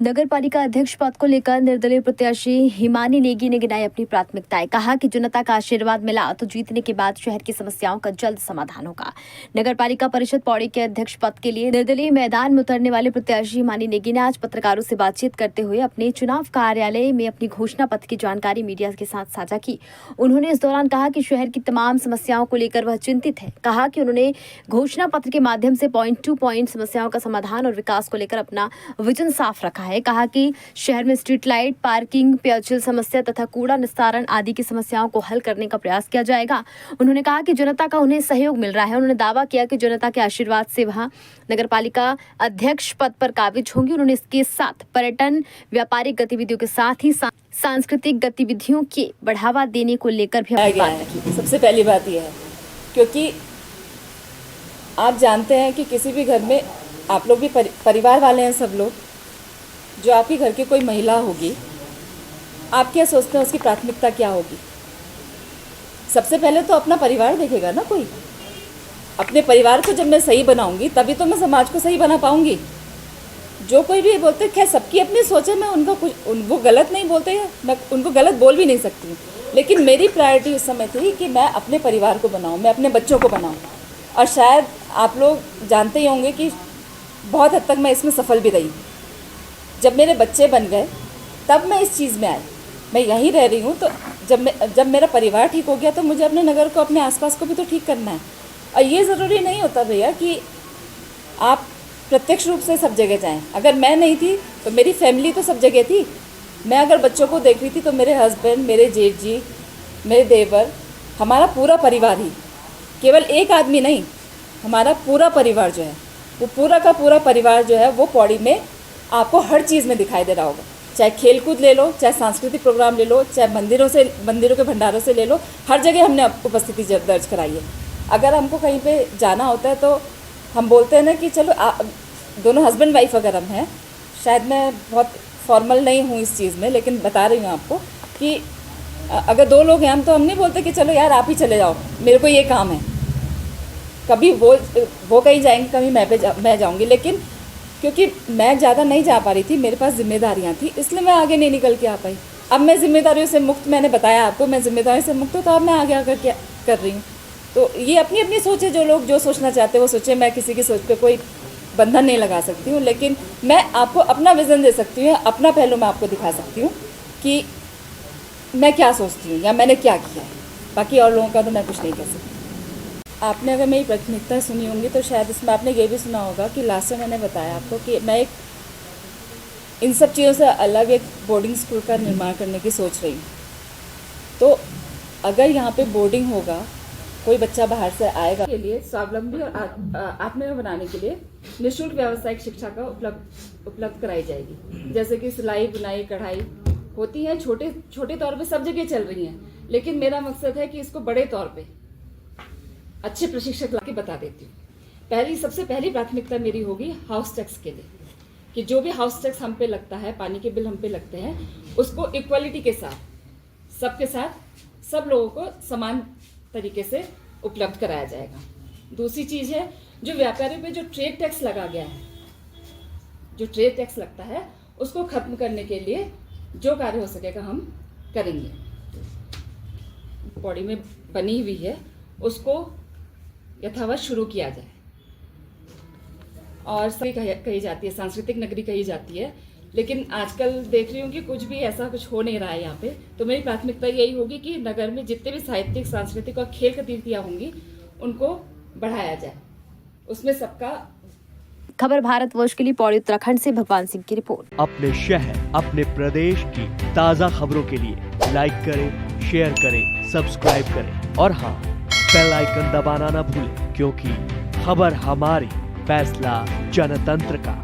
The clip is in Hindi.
नगर पालिका अध्यक्ष पद को लेकर निर्दलीय प्रत्याशी हिमानी नेगी ने गिनाई अपनी प्राथमिकताएं। कहा कि जनता का आशीर्वाद मिला तो जीतने के बाद शहर की समस्याओं का जल्द समाधान होगा। नगर पालिका परिषद पौड़ी के अध्यक्ष पद के लिए निर्दलीय मैदान में उतरने वाले प्रत्याशी हिमानी नेगी ने आज पत्रकारों से बातचीत करते हुए अपने चुनाव कार्यालय में अपनी घोषणा पत्र की जानकारी मीडिया के साथ साझा की। उन्होंने इस दौरान कहा कि शहर की तमाम समस्याओं को लेकर वह चिंतित है। कहा कि उन्होंने घोषणा पत्र के माध्यम से पॉइंट टू पॉइंट समस्याओं का समाधान और विकास को लेकर अपना विजन साफ रखा है। कहा कि शहर में स्ट्रीट लाइट, पार्किंग, पेयजल समस्या तथा कूड़ा निस्तारण आदि की समस्याओं को हल करने का प्रयास किया जाएगा। उन्होंने कहा कि जनता का उन्हें सहयोग मिल रहा है। उन्होंने दावा किया कि जनता के आशीर्वाद से वह नगरपालिका अध्यक्ष पद पर काबिज होंगी। उन्होंने इसके साथ पर्यटन, व्यापारिक गतिविधियों के साथ ही सांस्कृतिक गतिविधियों के बढ़ावा देने को लेकर भी अपनी बात रखी। सबसे पहली बात यह है, क्योंकि आप जानते हैं कि किसी भी घर में आप लोग भी परिवार वाले हैं, सब लोग, जो आपके घर की कोई महिला होगी, आप क्या सोचते हैं उसकी प्राथमिकता क्या होगी? सबसे पहले तो अपना परिवार देखेगा ना कोई। अपने परिवार को जब मैं सही बनाऊंगी तभी तो मैं समाज को सही बना पाऊंगी। जो कोई भी बोलते, खैर सबकी अपनी सोच है, मैं उनका वो गलत नहीं बोलते हैं, मैं उनको गलत बोल भी नहीं सकती, लेकिन मेरी प्रायोरिटी उस समय थी कि मैं अपने परिवार को बनाऊँ, मैं अपने बच्चों को बनाऊँ। और शायद आप लोग जानते ही होंगे कि बहुत हद तक मैं इसमें सफल भी रही। जब मेरे बच्चे बन गए तब मैं इस चीज़ में आई। मैं यहीं रह रही हूँ, तो जब मेरा परिवार ठीक हो गया तो मुझे अपने नगर को, अपने आसपास को भी तो ठीक करना है। और ये ज़रूरी नहीं होता भैया कि आप प्रत्यक्ष रूप से सब जगह जाएं। अगर मैं नहीं थी तो मेरी फैमिली तो सब जगह थी। मैं अगर बच्चों को देख रही थी तो मेरे हस्बैंड, मेरे जेठ जी, मेरे देवर, हमारा पूरा परिवार ही, केवल एक आदमी नहीं, हमारा पूरा परिवार जो है, वो पूरा का पूरा परिवार जो है वो पौड़ी में आपको हर चीज़ में दिखाई दे रहा होगा। चाहे खेलकूद ले लो, चाहे सांस्कृतिक प्रोग्राम ले लो, चाहे मंदिरों के भंडारों से ले लो, हर जगह हमने उपस्थिति दर्ज कराई है। अगर हमको कहीं पे जाना होता है तो हम बोलते हैं ना कि चलो दोनों हस्बैंड वाइफ अगर हम हैं, शायद मैं बहुत फॉर्मल नहीं हूँ इस चीज़ में, लेकिन बता रही हूँ आपको कि अगर दो लोग हैं हम, तो हम नहीं बोलते कि चलो यार आप ही चले जाओ, मेरे को ये काम है। कभी वो कहीं जाएंगे, कभी मैं जाऊँगी, लेकिन क्योंकि मैं ज़्यादा नहीं जा पा रही थी, मेरे पास जिम्मेदारियाँ थी, इसलिए मैं आगे नहीं निकल के आ पाई। अब मैं जिम्मेदारियों से मुक्त, मैंने बताया आपको, मैं जिम्मेदारियों से मुक्त हूँ, तो अब मैं आगे आकर क्या कर रही हूँ। तो ये अपनी अपनी सोच है, जो लोग जो सोचना चाहते हैं वो सोचे। मैं किसी की सोच पे कोई बंधन नहीं लगा सकती हूँ, लेकिन मैं आपको अपना विज़न दे सकती हूँ, अपना पहलू मैं आपको दिखा सकती हूँ कि मैं क्या सोचती हूँ या मैंने क्या किया है। बाकी और लोगों का तो मैं कुछ नहीं कह सकती। आपने अगर मेरी प्राथमिकता सुनी होंगी तो शायद इसमें आपने ये भी सुना होगा कि लास्ट में मैंने बताया आपको कि मैं इन सब चीज़ों से अलग एक बोर्डिंग स्कूल का निर्माण करने की सोच रही हूँ। तो अगर यहाँ पे बोर्डिंग होगा, कोई बच्चा बाहर से आएगा, के लिए स्वावलंबी और आत्मनिर्भर बनाने के लिए निःशुल्क व्यावसायिक शिक्षा का उपलब्ध कराई जाएगी। जैसे कि सिलाई, बुनाई, कढ़ाई होती है, छोटे तौर पे सब जगह चल रही हैं, लेकिन मेरा मकसद है कि इसको बड़े तौर पे अच्छे प्रशिक्षक लाके बता देती हूँ। सबसे पहली प्राथमिकता मेरी होगी हाउस टैक्स के लिए, कि जो भी हाउस टैक्स हम पे लगता है, पानी के बिल हम पे लगते हैं, उसको इक्वलिटी के साथ, सबके साथ, सब लोगों को समान तरीके से उपलब्ध कराया जाएगा। दूसरी चीज़ है, जो व्यापारियों पे जो ट्रेड टैक्स लगा गया है, जो ट्रेड टैक्स लगता है, उसको खत्म करने के लिए जो कार्य हो सकेगा हम करेंगे। पौड़ी में बनी हुई है, उसको यथावत शुरू किया जाए। और सभी कही जाती है, सांस्कृतिक नगरी कही जाती है, लेकिन आजकल देख रही हूँ कि कुछ भी ऐसा कुछ हो नहीं रहा है यहाँ पे। तो मेरी प्राथमिकता यही होगी कि नगर में जितने भी साहित्यिक, सांस्कृतिक और खेल गतिविधियाँ होंगी उनको बढ़ाया जाए, उसमें सबका। खबर भारतवर्ष के लिए पौड़ी उत्तराखंड से भगवान सिंह की रिपोर्ट। अपने शहर, अपने प्रदेश की ताज़ा खबरों के लिए लाइक करें, शेयर करें, सब्सक्राइब करें और हाँ, बेल आइकन दबाना ना भूलें, क्योंकि खबर हमारी, फैसला जनतंत्र का।